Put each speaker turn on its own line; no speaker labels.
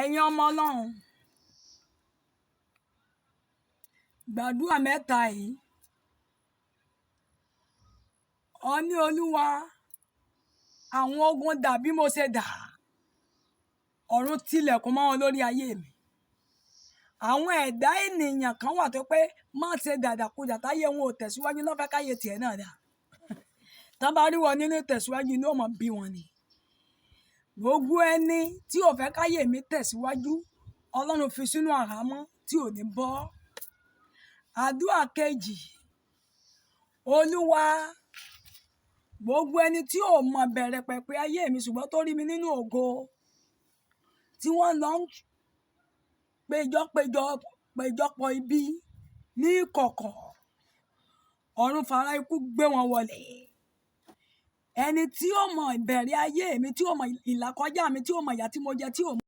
ẹ̀yin ọmọ Ọlọ́run gbàdúrà mẹ́ta yìí ọ ní Olúwa àwọn ogun dà bí mo ṣe dà ọ̀run tilẹ̀kùn mọ́ wọn lórí ayé mi àwọn ẹ̀dá ènìyàn kan wà tó pé má ṣe dàdàkudà táyé wọn ò tẹ̀síwájú náà fẹ́ káyé tiẹ̀ náà dà tá bá rí wọn nínú tẹ̀síwájú inú ọmọ bí wọn ni gbogbo ẹni tí ò fẹ́ káyé mi tẹ̀síwájú Ọlọ́run fi sínú àhámọ́ tí ò ní bọ́ àdúrà kejì Olúwa gbogbo ẹni tí ò mọ bẹ̀rẹ̀ pẹ̀pẹ̀ ayé mi ṣùgbọ́n tó rí mi nínú ògo tí wọ́n lọ ń péjọpọ̀ ibi ní ìkọ̀kọ̀ ọ̀run fara ikú gbé wọn wọlẹ̀ ẹni tí ò mọ ìbẹ̀rẹ̀ ayé mi tí ò mọ ìlàkọjá mi tí ò mọ ìyà tí mo jẹ tí ò mọ